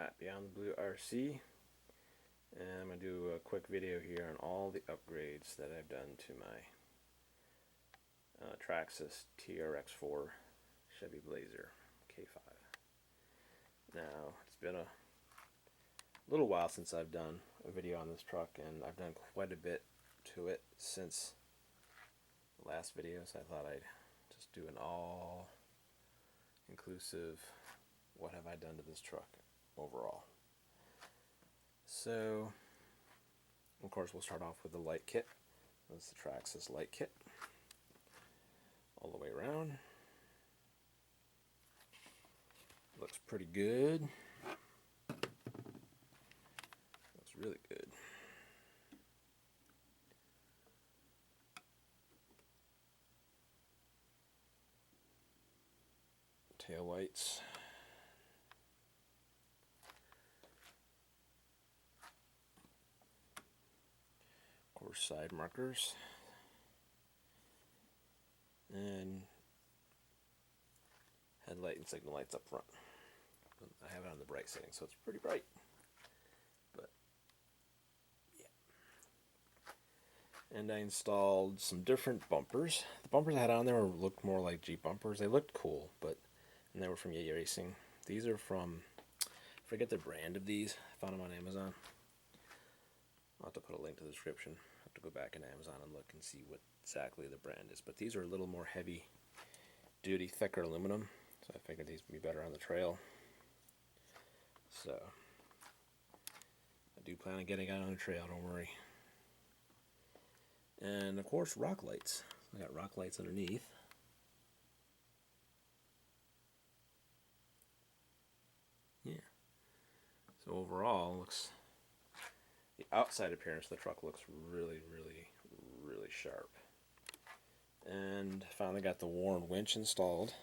Matt Beyond the Blue RC, and I'm going to do a quick video here on all the upgrades that I've done to my Traxxas TRX4 Chevy Blazer K5. Now, it's been a little while since I've done a video on this truck, and I've done quite a bit to it since the last video, so I thought I'd just do an all-inclusive what have I done to this truck overall. So, of course, we'll start off with the light kit. That's the Traxxas light kit all the way around. Looks pretty good. Looks really good. Tail lights. Of course, side markers. And headlight and signal lights up front. I have it on the bright setting, so it's pretty bright. But yeah. And I installed some different bumpers. The bumpers I had on there looked more like Jeep bumpers. They looked cool, and they were from Yay Racing. These are from, I forget the brand of these. I found them on Amazon. I'll have to put a link to the description. I'll have to go back into Amazon and look and see what exactly the brand is. But these are a little more heavy duty, thicker aluminum. So I figured these would be better on the trail. So I do plan on getting out on the trail, don't worry. And of course, rock lights. I got rock lights underneath. Yeah. So overall, the outside appearance of the truck looks really, really, really sharp. And finally got the Warn Winch installed.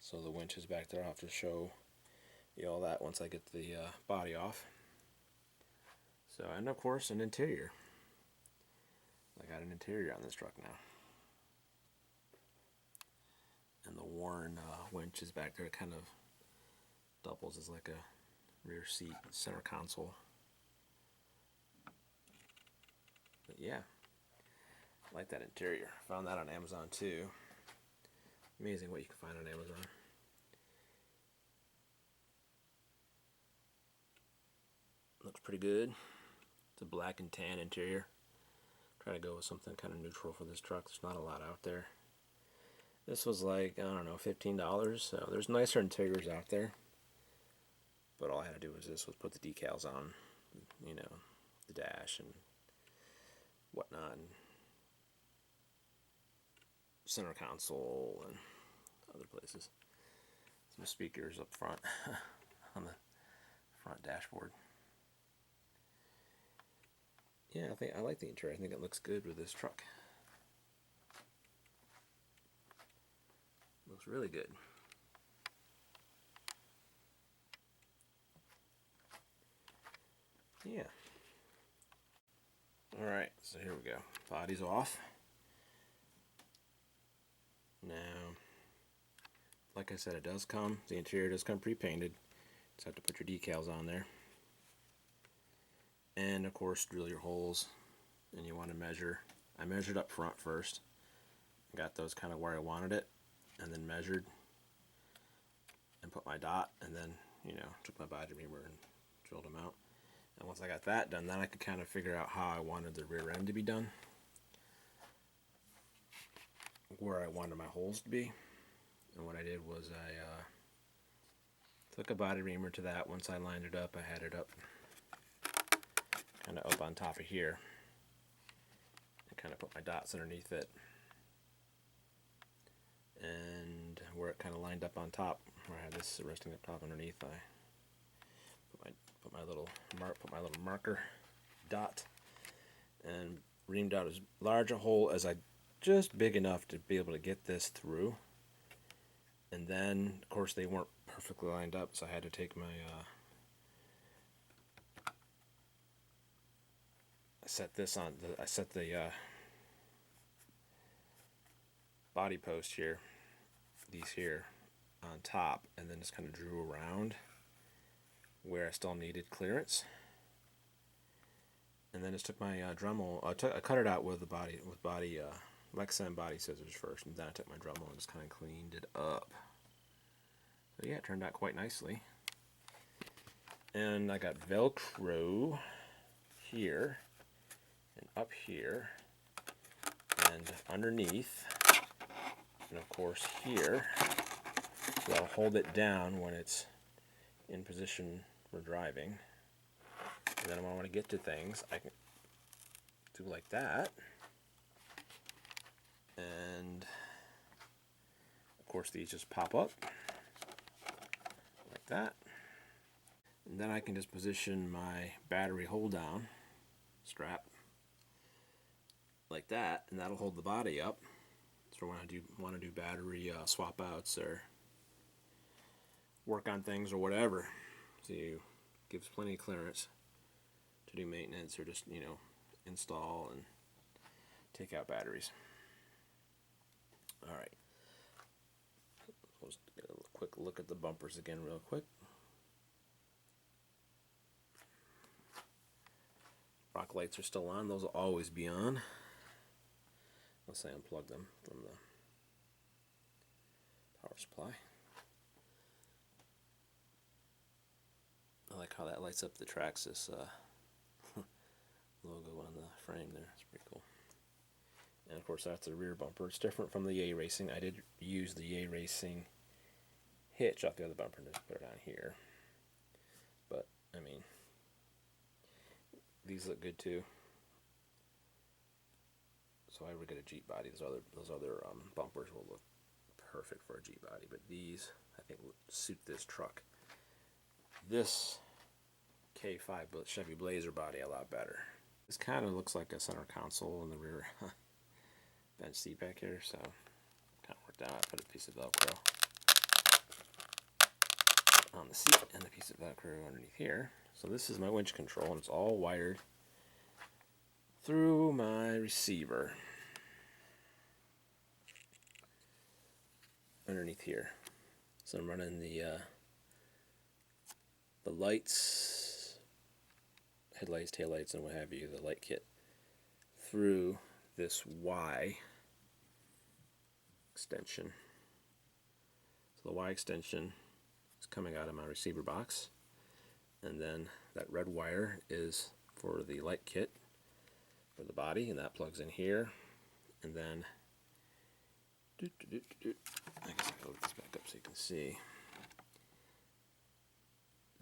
So the winch is back there. I'll have to show you all that once I get the body off. So, and of course, an interior. I got an interior on this truck now. And the Warn winch is back there. It kind of doubles as like a rear seat, center console. But yeah, I like that interior. Found that on Amazon too. Amazing what you can find on Amazon. Looks pretty good. It's a black and tan interior. Try to go with something kind of neutral for this truck. There's not a lot out there. This was like, I don't know, $15. So there's nicer interiors out there. But all I had to do was put the decals on, you know, the dash and whatnot, and center console and other places. Some speakers up front on the front dashboard. Yeah, I like the interior. I think it looks good with this truck. Looks really good. Yeah. Alright, so here we go. Body's off. Now, like I said, it does come, the interior does come pre-painted. Just have to put your decals on there. And of course, drill your holes. And you want to measure. I measured up front first. Got those kind of where I wanted it. And then measured. And put my dot. And then, you know, took my body reamer and drilled them out. And once I got that done, then I could kind of figure out how I wanted the rear end to be done. Where I wanted my holes to be. And what I did was I took a body reamer to that. Once I lined it up, I had it up, kind of up on top of here. I kind of put my dots underneath it. And where it kind of lined up on top, where I had this resting up top underneath, I put my little marker dot and reamed out as large a hole as just big enough to be able to get this through. And then, of course, they weren't perfectly lined up, so I had to take my I set the body post here, these here, on top, and then just kind of drew around where where I still needed clearance. And then just took my Dremel. I cut it out with the body lexan body scissors first, and then I took my Dremel and just kind of cleaned it up. So yeah, it turned out quite nicely. And I got Velcro here and up here and underneath, and of course here. So I'll hold it down when it's in position for driving. And then when I want to get to things, I can do like that. And of course these just pop up like that. And then I can just position my battery hold down strap like that, and that'll hold the body up. So when I want to do battery swap outs or work on things or whatever, so it gives plenty of clearance to do maintenance or just, you know, install and take out batteries. Alright, let's get a quick look at the bumpers again real quick. Rock lights are still on. Those will always be on unless I unplug them from the power supply. I like how that lights up the Traxxas logo on the frame there. It's pretty cool. And of course that's the rear bumper. It's different from the Yay Racing. I did use the Yay Racing hitch off the other bumper and just put it on here. But I mean, these look good too. So I would get a Jeep body. Those other bumpers will look perfect for a Jeep body, but these I think would suit this truck. This K5 Chevy Blazer body a lot better. This kind of looks like a center console in the rear bench seat back here, so kind of worked out. I put a piece of Velcro on the seat and a piece of Velcro underneath here. So this is my winch control, and it's all wired through my receiver underneath here. So I'm running the lights, headlights, taillights, and what have you, the light kit, through this Y extension. So the Y extension is coming out of my receiver box, and then that red wire is for the light kit for the body, and that plugs in here. And then I guess I'll load this back up so you can see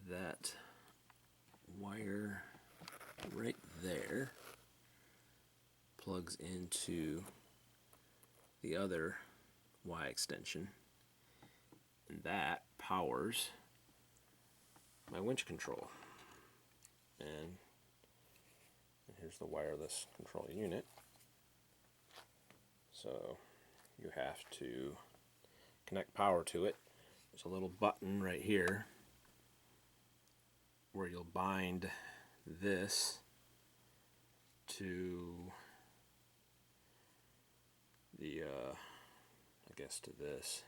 that wire right there plugs into the other Y extension, and that powers my winch control. And here's the wireless control unit. So you have to connect power to it. There's a little button right here where you'll bind this to the I guess to this,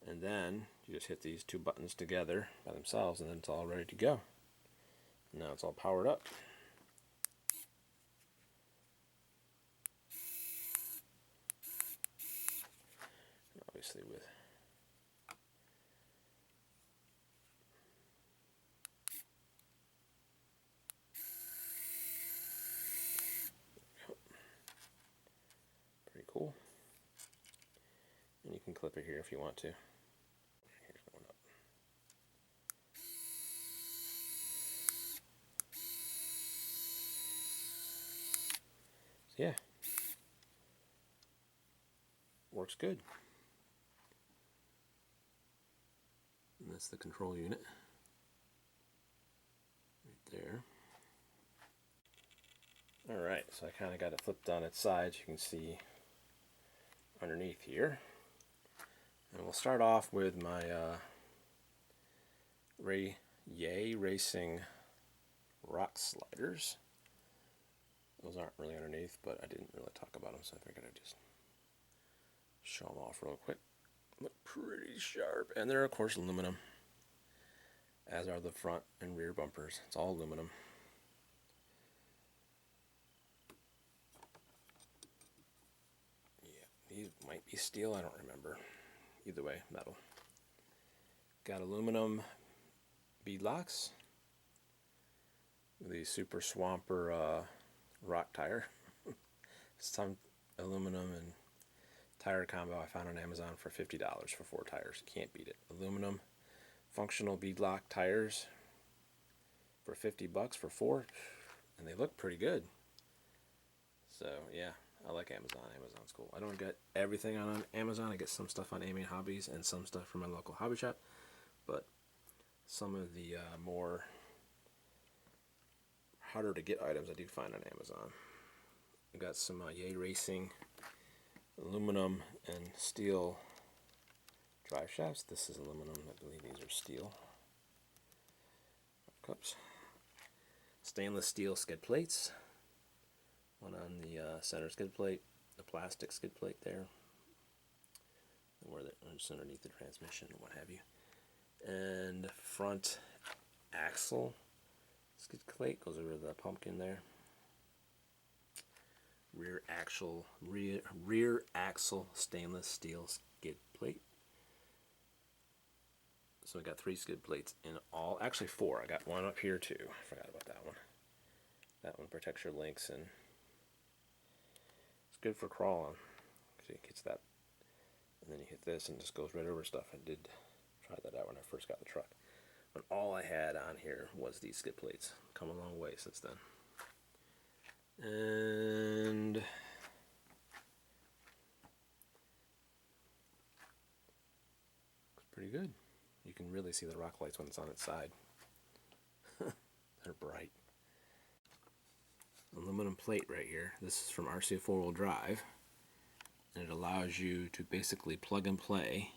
and then you just hit these two buttons together by themselves, and then it's all ready to go. Now it's all powered up. Obviously with pretty cool. And you can clip it here if you want to. Here's one up. So yeah, works good. And that's the control unit right there. Alright, so I kind of got it flipped on its side, you can see underneath here. And we'll start off with my Yay Racing rock sliders. Those aren't really underneath, but I didn't really talk about them, so I figured I'd just show them off real quick. Look pretty sharp, and they're of course aluminum. as are the front and rear bumpers. It's all aluminum. Yeah, these might be steel, I don't remember. Either way, metal. Got aluminum bead locks. The Super Swamper rock tire. Some aluminum and tire combo I found on Amazon for $50 for 4 tires. Can't beat it. Aluminum functional bead lock tires for $50 for 4, and they look pretty good. So yeah, I like Amazon. Amazon's cool. I don't get everything on Amazon. I get some stuff on Amy Hobbies and some stuff from my local hobby shop, but some of the more harder to get items I do find on Amazon. I got some Yay Racing aluminum and steel drive shafts. This is aluminum. I believe these are steel. Cups. Stainless steel skid plates. One on the center skid plate, the plastic skid plate there, where just underneath the transmission and what have you. And front axle skid plate goes over the pumpkin there. Rear axle stainless steel skid plate. So I got 3 skid plates in all. Actually 4. I got one up here too. I forgot about that one. That one protects your links and it's good for crawling. Because it gets that, and then you hit this and it just goes right over stuff. I did try that out when I first got the truck. But all I had on here was these skid plates. Come a long way since then. And it's pretty good. You can really see the rock lights when it's on its side. They're bright. Aluminum plate right here. This is from RC4wd Drive. And it allows you to basically plug and play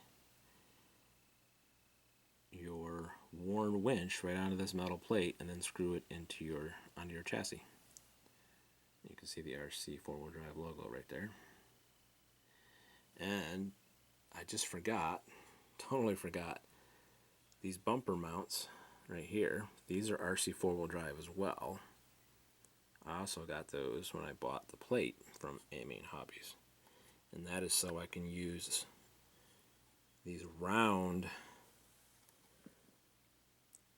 your Warn winch right onto this metal plate and then screw it onto your chassis. You can see the RC4wd Drive logo right there. And I just forgot, totally forgot, these bumper mounts right here. These are RC4wd Drive as well. I also got those when I bought the plate from Amy Hobbies. And that is so I can use these round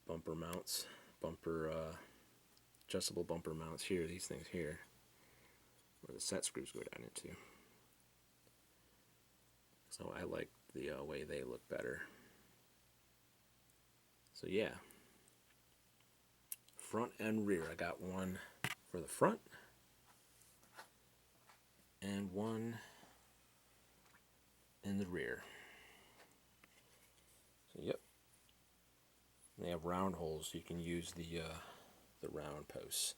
bumper mounts, adjustable bumper mounts here, these things here, where the set screws go down into. So I like the way they look better. So yeah, front and rear. I got one for the front and one in the rear. So yep, and they have round holes, so you can use the round posts.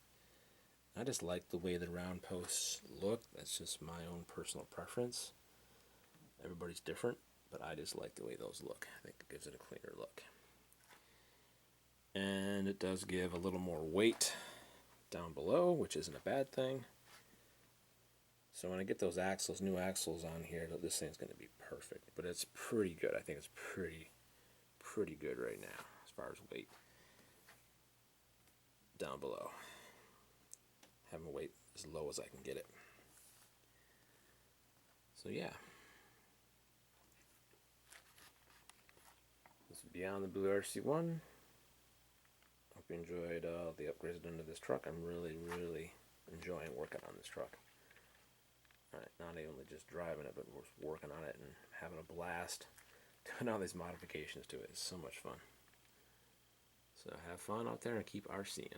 I just like the way the round posts look. That's just my own personal preference. Everybody's different, but I just like the way those look. I think it gives it a cleaner look. And it does give a little more weight down below, which isn't a bad thing. So when I get those axles, new axles on here, this thing's going to be perfect. But it's pretty good. I think it's pretty good right now as far as weight down below. Having weight as low as I can get it. So yeah. This is Beyond the Blue RC1. Hope you enjoyed the upgrades done to this truck. I'm really enjoying working on this truck. Not only just driving it, but working on it and having a blast doing all these modifications to it. It's so much fun. So have fun out there and keep RCing.